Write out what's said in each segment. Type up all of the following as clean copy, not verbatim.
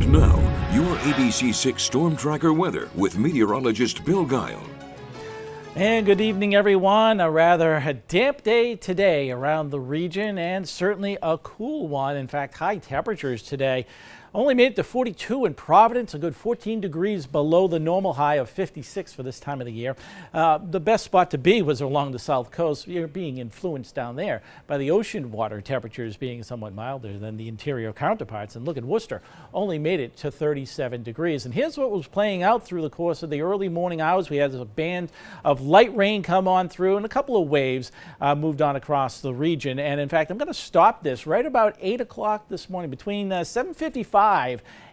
And now, your ABC6 Storm Tracker weather with meteorologist Bill Guile. And good evening, everyone. A rather damp day today around the region, and certainly a cool one. In fact, high temperatures today. Only made it to 42 in Providence, a good 14 degrees below the normal high of 56 for this time of the year. The best spot to be was along the south coast. You're being influenced down there by the ocean water temperatures being somewhat milder than the interior counterparts. And look at Worcester, only made it to 37 degrees. And here's what was playing out through the course of the early morning hours. We had a band of light rain come on through, and a couple of waves moved on across the region. And in fact, I'm going to stop this right about 8 o'clock this morning, between 7:55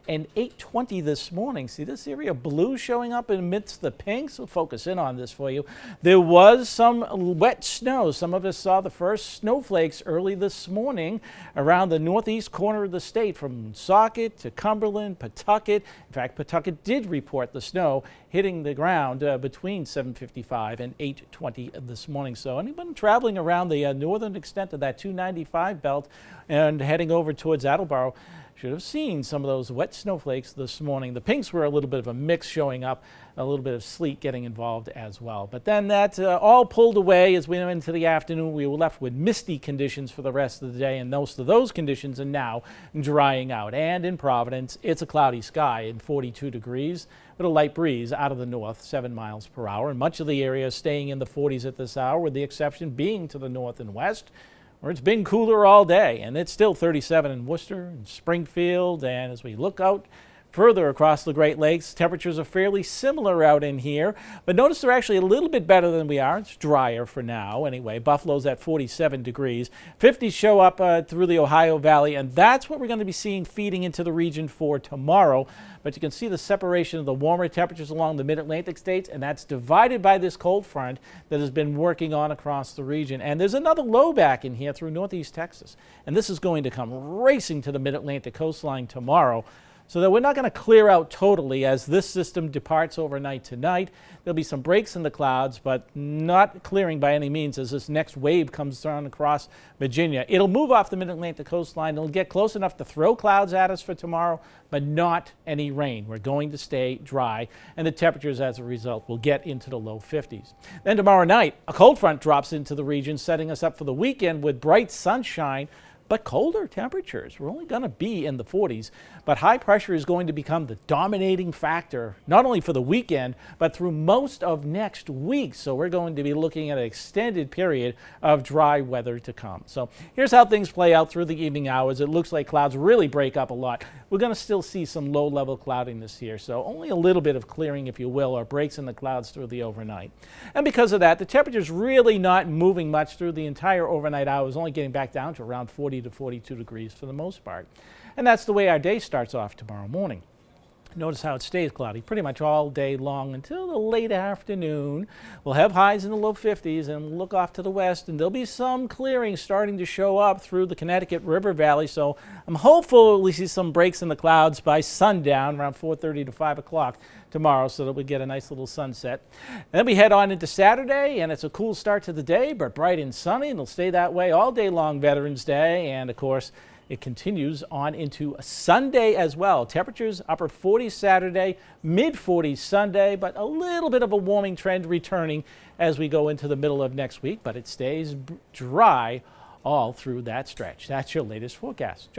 and 8:20 this morning. See this area blue showing up amidst the pinks? We'll focus in on this for you. There was some wet snow. Some of us saw the first snowflakes early this morning around the northeast corner of the state, from Socket to Cumberland, Pawtucket. In fact, Pawtucket did report the snow hitting the ground between 7:55 and 8:20 this morning. So anyone traveling around the northern extent of that 295 belt and heading over towards Attleboro should have seen some of those wet snowflakes this morning. The pinks were a little bit of a mix showing up, a little bit of sleet getting involved as well. But then that all pulled away as we went into the afternoon. We were left with misty conditions for the rest of the day, and most of those conditions are now drying out. And in Providence, it's a cloudy sky and 42 degrees with a light breeze out of the north, 7 miles per hour. And much of the area is staying in the 40s at this hour, with the exception being to the north and west, where it's been cooler all day, and it's still 37 in Worcester and Springfield. And as we look out further across the Great Lakes, temperatures are fairly similar out in here, but notice they're actually a little bit better than we are. It's drier for now anyway. Buffalo's at 47 degrees. 50s show up through the Ohio Valley, and that's what we're going to be seeing feeding into the region for tomorrow. But you can see the separation of the warmer temperatures along the mid-Atlantic states, and that's divided by this cold front that has been working on across the region. And there's another low back in here through northeast Texas, and this is going to come racing to the mid-Atlantic coastline tomorrow. So that we're not going to clear out totally as this system departs overnight tonight. There'll be some breaks in the clouds, but not clearing by any means as this next wave comes down across Virginia. It'll move off the mid-Atlantic coastline. It'll get close enough to throw clouds at us for tomorrow, but not any rain. We're going to stay dry, and the temperatures as a result will get into the low 50s. Then tomorrow night, a cold front drops into the region, setting us up for the weekend with bright sunshine, but colder temperatures. We're only going to be in the 40s, but high pressure is going to become the dominating factor, not only for the weekend, but through most of next week. So we're going to be looking at an extended period of dry weather to come. So here's how things play out through the evening hours. It looks like clouds really break up a lot. We're going to still see some low-level cloudiness here, so only a little bit of clearing, if you will, or breaks in the clouds through the overnight. And because of that, the temperature's really not moving much through the entire overnight hours, only getting back down to around 40 to 42 degrees for the most part. And that's the way our day starts off tomorrow morning. Notice how it stays cloudy pretty much all day long until the late afternoon. We'll have highs in the low 50s, and we'll look off to the west, and there'll be some clearing starting to show up through the Connecticut River Valley. So I'm hopeful we see some breaks in the clouds by sundown, around 4:30 to 5 o'clock tomorrow, so that we get a nice little sunset. Then we head on into Saturday, and it's a cool start to the day, but bright and sunny, and it'll stay that way all day long, Veterans Day. And of course, it continues on into Sunday as well. Temperatures upper 40s Saturday, mid 40s Sunday, but a little bit of a warming trend returning as we go into the middle of next week, but it stays dry all through that stretch. That's your latest forecast.